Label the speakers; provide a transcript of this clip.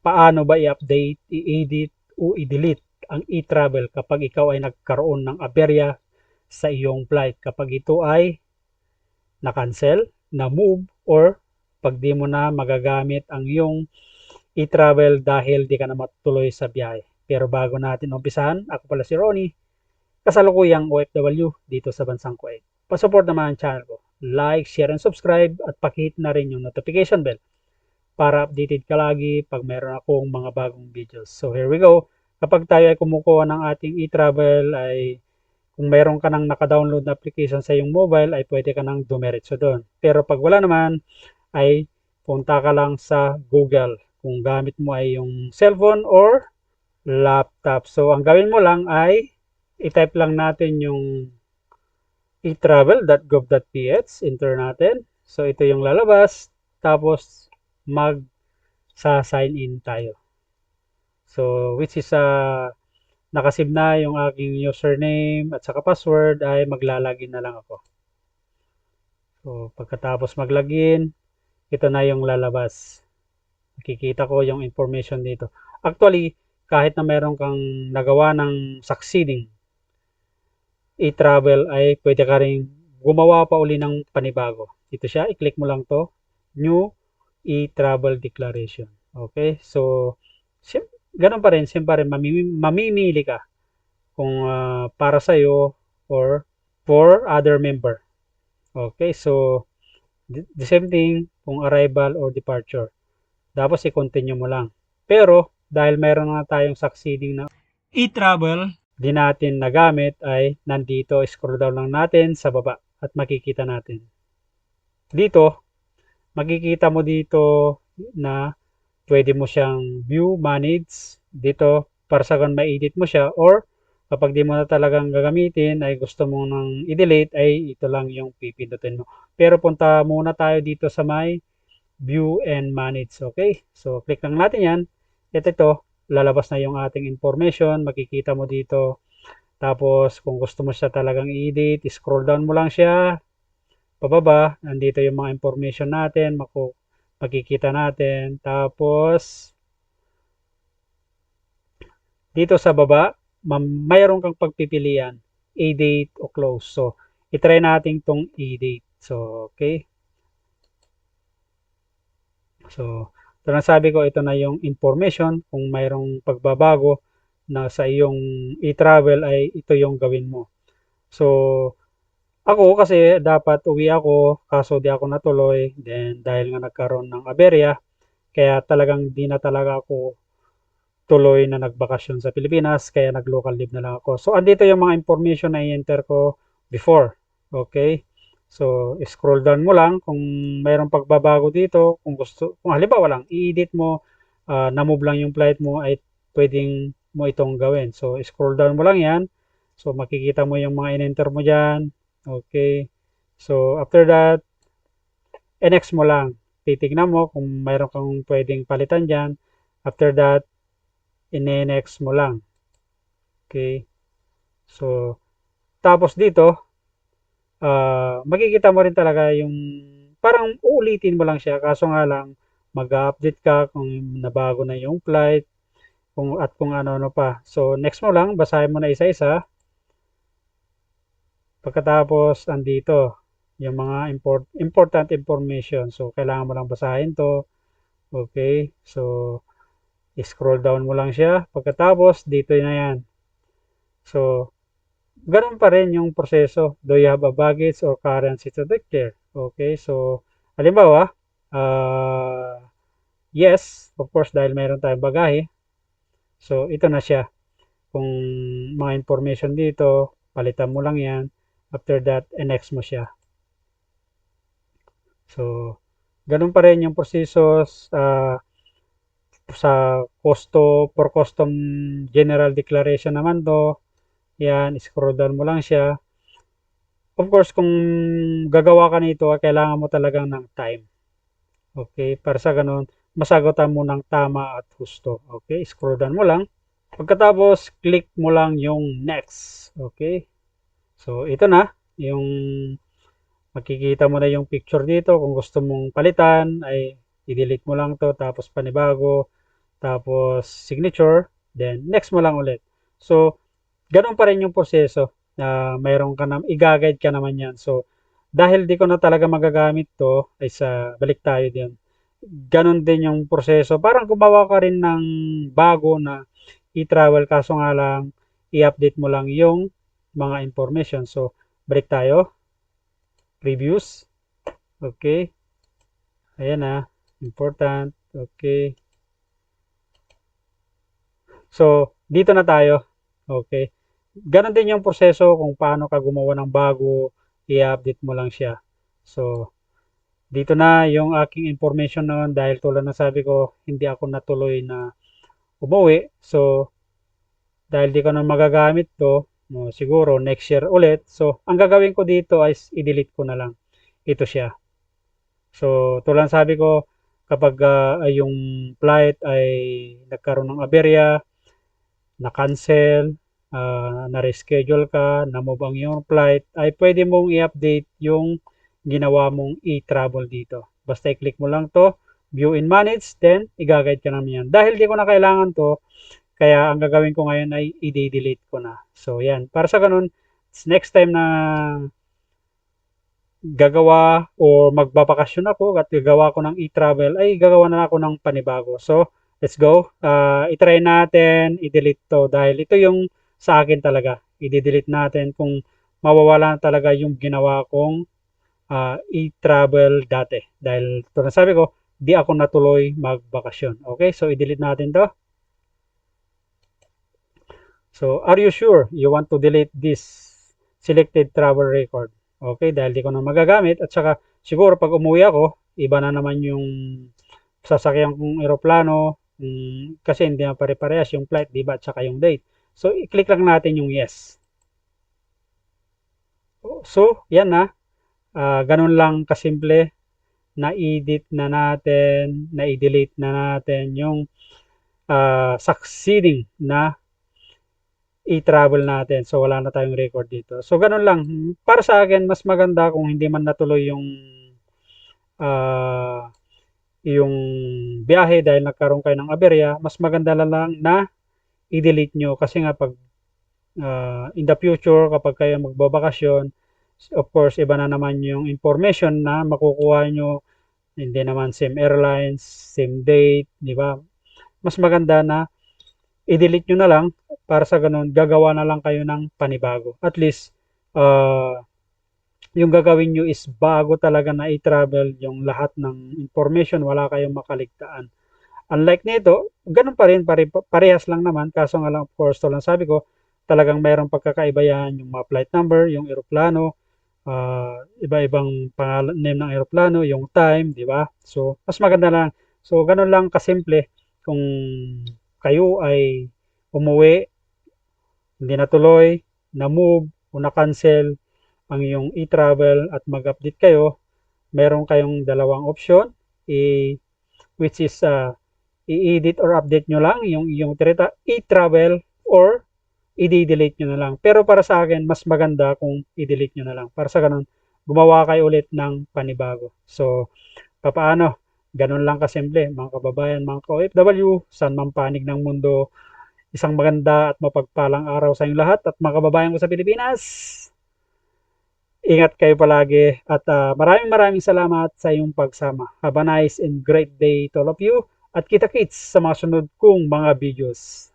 Speaker 1: paano ba i-update, i-edit o i-delete ang e-travel kapag ikaw ay nagkaroon ng aberya sa iyong flight, kapag ito ay na-cancel, na-move, or pag di mo na magagamit ang iyong e-travel dahil di ka na matuloy sa biyahe. Pero bago natin umpisahan, ako pala si Ronnie, kasalukuyang OFW dito sa bansang Kuwait. Pasupport naman ang channel ko. Like, share, and subscribe at pakihit na rin yung notification bell para updated ka lagi pag meron akong mga bagong videos. So here we go. Kapag tayo ay kumukuha ng ating e-travel, ay kung meron ka nang naka-download na application sa iyong mobile, ay pwede ka nang dumiretso doon. Pero pag wala naman, ay punta ka lang sa Google kung gamit mo ay yung cellphone or laptop. So ang gawin mo lang ay i-type lang natin yung etravel.gov.ph, enter natin. So ito yung lalabas, tapos mag-sign in tayo. So which is nakasave na yung aking username at saka password, ay maglalagin na lang ako. So pagkatapos maglagin, ito na yung lalabas. Makikita ko yung information dito. Actually, kahit na meron kang nagawa ng succeeding e-travel, ay pwede ka rin gumawa pa uli ng panibago. Ito siya, i-click mo lang to, new e-travel declaration. Okay, so ganun pa rin, siyempre mamimili ka kung para sa'yo or for other member. Okay, so the same thing kung arrival or departure. Tapos i-continue mo lang. Pero dahil mayroon na tayong succeeding na e-travel di natin nagamit, ay nandito, scroll down lang natin sa baba at makikita natin. Dito, makikita mo dito na pwede mo siyang view, manage. Dito, para sa kung ma-edit mo siya, or kapag di mo na talagang gagamitin, ay gusto mo nang i-delete, ay ito lang yung pipindutin mo. Pero punta muna tayo dito sa may view and manage. Okay, so click lang natin yan. Ito, lalabas na yung ating information, makikita mo dito. Tapos kung gusto mo siya talagang i-edit, scroll down mo lang siya pababa, nandito yung mga information natin, makikita natin. Tapos dito sa baba, mayroon kang pagpipilian, edit o close. So i-try natin tong edit. So okay, so ito na, sabi ko, ito na yung information. Kung mayroong pagbabago na sa iyong e-travel, ay ito yung gawin mo. So ako kasi dapat uwi ako, kaso di ako natuloy, then dahil nga nagkaroon ng aberya, kaya talagang di na talaga ako tuloy na nagbakasyon sa Pilipinas, kaya nag-local leave na lang ako. So andito yung mga information na i-enter ko before. Okay, so scroll down mo lang kung mayroong pagbabago dito. Kung halimbawa lang i-edit mo, na-move lang yung flight mo, ay pwedeng mo itong gawin. So scroll down mo lang yan. So makikita mo yung mga in-enter mo dyan. Okay, so after that, next mo lang. Titignan mo kung mayroon kang pwedeng palitan dyan. After that, next mo lang. Okay, so tapos dito, makikita mo rin talaga yung parang uulitin mo lang siya, kaso nga lang mag-update ka kung nabago na yung flight, at kung ano-ano pa. So next mo lang, basahin mo na isa-isa. Pagkatapos andito yung mga important information. So kailangan mo lang basahin to. Okay, so scroll down mo lang siya. Pagkatapos dito na yan. So ganun pa rin yung proseso. Do you have a baggage or currency to declare? Okay, so halimbawa, yes, of course, dahil mayroon tayong bagahe. So ito na siya. Kung mga information dito, palitan mo lang yan. After that, next mo siya. So ganun pa rin yung proseso sa for custom general declaration naman to. Yan, scroll down mo lang siya. Of course, kung gagawa ka nito, kailangan mo talagang ng time. Okay, para sa ganun, masagutan mo ng tama at husto. Okay, scroll down mo lang. Pagkatapos, click mo lang yung next. Okay, so ito na, yung makikita mo na yung picture dito. Kung gusto mong palitan, ay i-delete mo lang to, tapos panibago. tapos signature, then next mo lang ulit. So, ganun pa rin yung proseso na mayroon ka na, i-guide ka naman yan. So, dahil di ko na talaga magagamit to, ay balik tayo din. Ganun din yung proseso. Parang gumawa ka rin ng bago na i-travel, kaso nga lang, i-update mo lang yung mga information. So, balik tayo. Previews. Okay. Ayan na. Important. Okay. So, dito na tayo. Okay. Ganon din yung proseso kung paano ka gumawa ng bago, i-update mo lang siya. So, dito na yung aking information noon dahil tulad ng sabi ko, hindi ako natuloy na umuwi. So, dahil di ko na magagamit to, no, siguro next year ulit. So, ang gagawin ko dito ay i-delete ko na lang. Ito siya. So, tulad ng sabi ko, kapag yung flight ay nagkaroon ng aberya, na-cancel, na-reschedule ka, na-move ang iyong flight, ay pwede mong i-update yung ginawa mong e-travel dito. Basta i-click mo lang to, view and manage, then i-guide ka naman yan. Dahil di ko na kailangan to, kaya ang gagawin ko ngayon ay i-delete ko na. So, yan. Para sa ganun, next time na gagawa o magbabakasyon ako at gagawa ko ng e-travel, ay gagawa na ako ng panibago. So, let's go. I-try natin, i-delete to dahil ito yung sa akin talaga. I-delete natin kung mawawala na talaga yung ginawa kong e-travel dati. Dahil ito na sabi ko, di ako natuloy magbakasyon. Okay, so i-delete natin to. So, are you sure you want to delete this selected travel record? Okay, dahil di ko na magagamit at saka siguro pag umuwi ako, iba na naman yung sasakyan kong eroplano kasi hindi na pare-parehas yung flight, di ba? At saka yung date. So, i-click lang natin yung yes. So, yan na. Ganun lang kasimple. Na-edit na natin, na-delete na natin yung succeeding na i-travel natin. So, wala na tayong record dito. So, ganun lang. Para sa akin, mas maganda kung hindi man natuloy yung biyahe dahil nagkaroon kayo ng aberya, mas maganda lang na i-delete nyo. Kasi nga, pag in the future, kapag kayo magbabakasyon, of course, iba na naman yung information na makukuha nyo. Hindi naman same airlines, same date, di ba? Mas maganda na i-delete nyo na lang para sa ganun, gagawa na lang kayo ng panibago. At least, yung gagawin nyo is bago talaga na i-travel yung lahat ng information, wala kayong makaligtaan. Unlike nito, ganun pa rin, parehas lang naman, kaso nga lang, of course, to lang sabi ko, talagang mayroong pagkakaiba yan, yung mga flight number, yung eroplano, iba-ibang pangalan, name ng eroplano, yung time, di ba? So, mas maganda lang. So, ganun lang kasimple kung kayo ay umuwi, hindi natuloy, na-move o na-cancel ang iyong e-travel at mag-update kayo, meron kayong dalawang option, which is i-edit or update nyo lang yung e-travel or i-delete nyo na lang. Pero para sa akin, mas maganda kung i-delete nyo na lang. Para sa ganun, gumawa kayo ulit ng panibago. So, papaano? Ganun lang kasimple, mga kababayan, mga ka-OFW, saan man panig ng mundo, isang maganda at mapagpalang araw sa inyong lahat at mga kababayan ko sa Pilipinas. Ingat kayo palagi at maraming salamat sa iyong pagsama. Have a nice and great day to all of you at kita-kits sa mga sunod kong mga videos.